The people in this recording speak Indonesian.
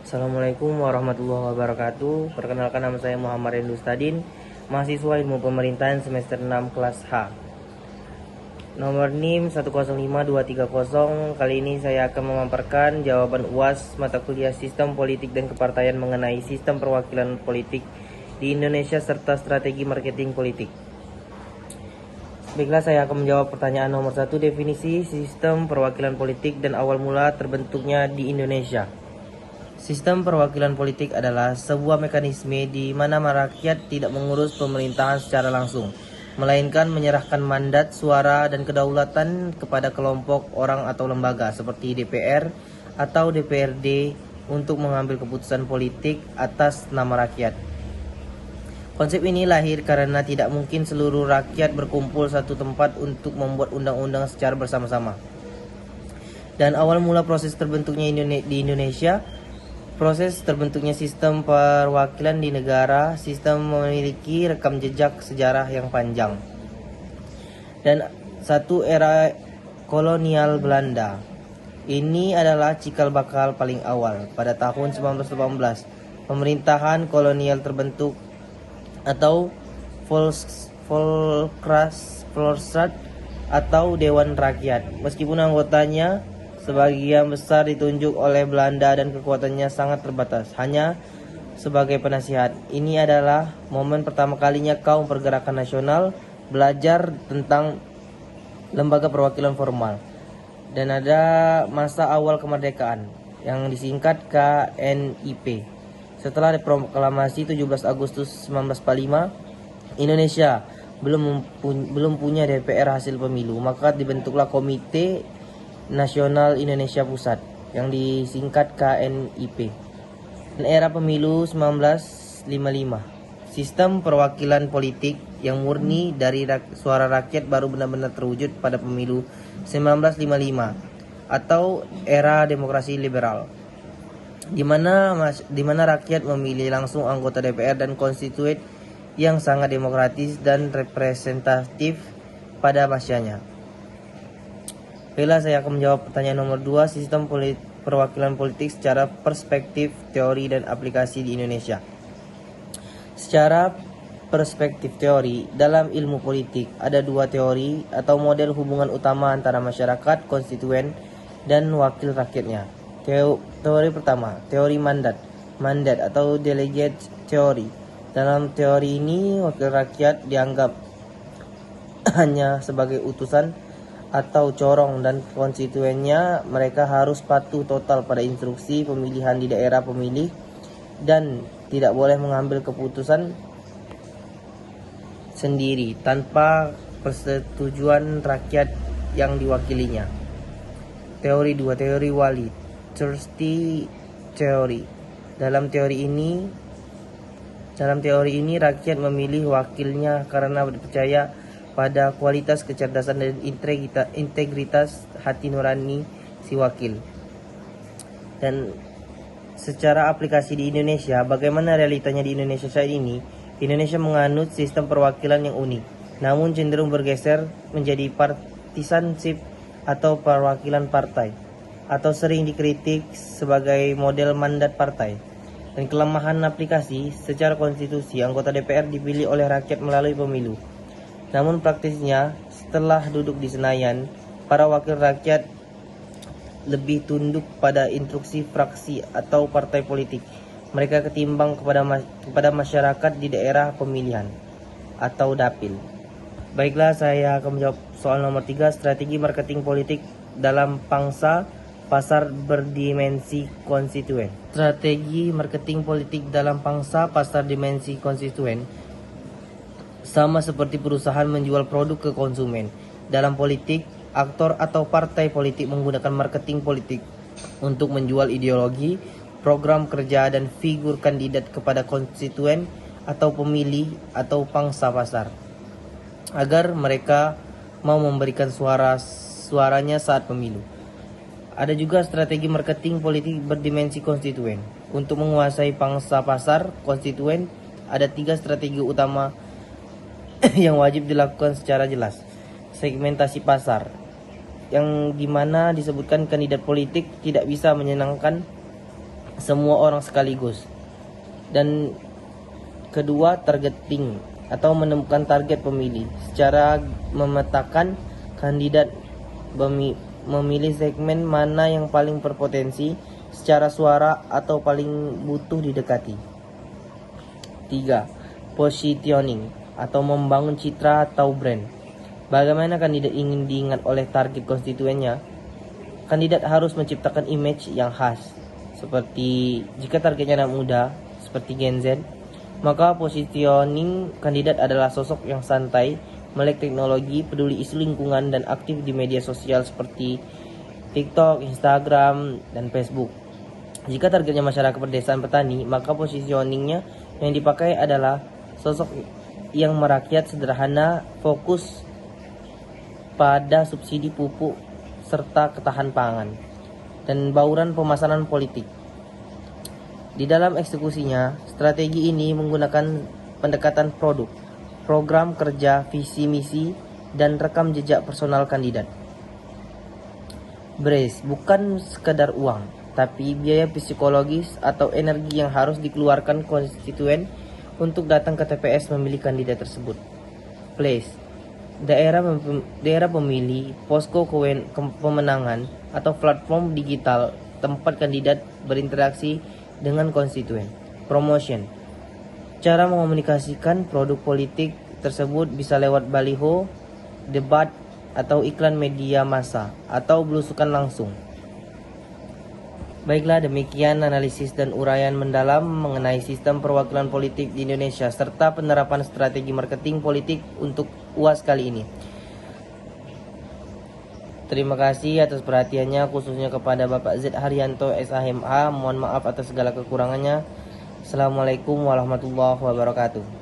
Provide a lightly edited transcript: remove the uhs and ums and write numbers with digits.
Assalamualaikum warahmatullahi wabarakatuh. Perkenalkan, nama saya Muhammad Rendu Stadin, mahasiswa Ilmu Pemerintahan semester 6 kelas H. Nomor NIM 105230. Kali ini saya akan memaparkan jawaban UAS mata kuliah Sistem Politik dan Kepartaian mengenai sistem perwakilan politik di Indonesia serta strategi marketing politik. Baiklah, saya akan menjawab pertanyaan nomor 1, definisi sistem perwakilan politik dan awal mula terbentuknya di Indonesia. Sistem perwakilan politik adalah sebuah mekanisme di mana rakyat tidak mengurus pemerintahan secara langsung, melainkan menyerahkan mandat, suara, dan kedaulatan kepada kelompok orang atau lembaga seperti DPR atau DPRD untuk mengambil keputusan politik atas nama rakyat. Konsep ini lahir karena tidak mungkin seluruh rakyat berkumpul satu tempat untuk membuat undang-undang secara bersama-sama. Dan awal mula proses terbentuknya di Indonesia, proses terbentuknya sistem perwakilan di negara, sistem memiliki rekam jejak sejarah yang panjang. Dan satu, era kolonial Belanda. Ini adalah cikal bakal paling awal. Pada tahun 1918, pemerintahan kolonial terbentuk atau Volksraad atau Dewan Rakyat. Meskipun anggotanya sebagian besar ditunjuk oleh Belanda dan kekuatannya sangat terbatas, hanya sebagai penasihat. Ini adalah momen pertama kalinya kaum pergerakan nasional belajar tentang lembaga perwakilan formal. Dan ada masa awal kemerdekaan yang disingkat KNIP. Setelah proklamasi 17 Agustus 1945, Indonesia belum punya DPR hasil pemilu, maka dibentuklah Komite Nasional Indonesia Pusat yang disingkat KNIP. Dan era pemilu 1955, sistem perwakilan politik yang murni dari suara rakyat baru benar-benar terwujud pada pemilu 1955 atau era demokrasi liberal, di mana rakyat memilih langsung anggota DPR dan konstituen yang sangat demokratis dan representatif pada masanya. Baiklah, saya akan menjawab pertanyaan nomor 2, sistem perwakilan politik secara perspektif, teori, dan aplikasi di Indonesia. Secara perspektif teori, dalam ilmu politik ada dua teori atau model hubungan utama antara masyarakat, konstituen, dan wakil rakyatnya. Teori pertama, teori mandat atau delegate theory. Dalam teori ini, wakil rakyat dianggap hanya sebagai utusan atau corong, dan konstituennya mereka harus patuh total pada instruksi pemilihan di daerah pemilih dan tidak boleh mengambil keputusan sendiri tanpa persetujuan rakyat yang diwakilinya. Teori 2, teori wali, trustee theory. Dalam teori ini rakyat memilih wakilnya karena percaya pada kualitas kecerdasan dan integritas hati nurani si wakil. Dan secara aplikasi di Indonesia, bagaimana realitanya di Indonesia saat ini? Indonesia menganut sistem perwakilan yang unik, namun cenderung bergeser menjadi partisanship atau perwakilan partai, atau sering dikritik sebagai model mandat partai. Dan kelemahan aplikasi, secara konstitusi anggota DPR dipilih oleh rakyat melalui pemilu. Namun praktisnya, setelah duduk di Senayan, para wakil rakyat lebih tunduk pada instruksi fraksi atau partai politik mereka ketimbang kepada masyarakat di daerah pemilihan atau dapil. Baiklah, saya akan menjawab soal nomor 3, strategi marketing politik dalam pangsa pasar berdimensi konstituen. Strategi marketing politik dalam pangsa pasar dimensi konstituen sama seperti perusahaan menjual produk ke konsumen. Dalam politik, aktor atau partai politik menggunakan marketing politik untuk menjual ideologi, program kerja, dan figur kandidat kepada konstituen atau pemilih atau pangsa pasar, agar mereka mau memberikan suaranya saat pemilu. Ada juga strategi marketing politik berdimensi konstituen. Untuk menguasai pangsa pasar konstituen, ada 3 strategi utama yang wajib dilakukan secara jelas. Segmentasi pasar, yang dimana disebutkan kandidat politik tidak bisa menyenangkan semua orang sekaligus. Dan kedua, targeting atau menemukan target pemilih secara memetakan kandidat, memilih segmen mana yang paling berpotensi secara suara atau paling butuh didekati. 3. Positioning atau membangun citra atau brand. Bagaimana kandidat ingin diingat oleh target konstituennya? Kandidat harus menciptakan image yang khas. Seperti jika targetnya anak muda, seperti Gen Z, maka positioning kandidat adalah sosok yang santai, melek teknologi, peduli isu lingkungan, dan aktif di media sosial seperti TikTok, Instagram, dan Facebook. Jika targetnya masyarakat pedesaan petani, maka positioningnya yang dipakai adalah sosok yang merakyat, sederhana, fokus pada subsidi pupuk serta ketahanan pangan, dan bauran pemasaran politik. Di dalam eksekusinya, strategi ini menggunakan pendekatan produk, program kerja, visi misi, dan rekam jejak personal kandidat. Brace bukan sekadar uang, tapi biaya psikologis atau energi yang harus dikeluarkan konstituen untuk datang ke TPS memilih kandidat tersebut. Place daerah pemilih, posko pemenangan, atau platform digital tempat kandidat berinteraksi dengan konstituen. Promotion, cara mengomunikasikan produk politik tersebut bisa lewat baliho, debat, atau iklan media massa, atau belusukan langsung. Baiklah, demikian analisis dan uraian mendalam mengenai sistem perwakilan politik di Indonesia serta penerapan strategi marketing politik untuk UAS kali ini. Terima kasih atas perhatiannya, khususnya kepada Bapak Z. Haryanto SHMA. Mohon maaf atas segala kekurangannya. Assalamualaikum warahmatullahi wabarakatuh.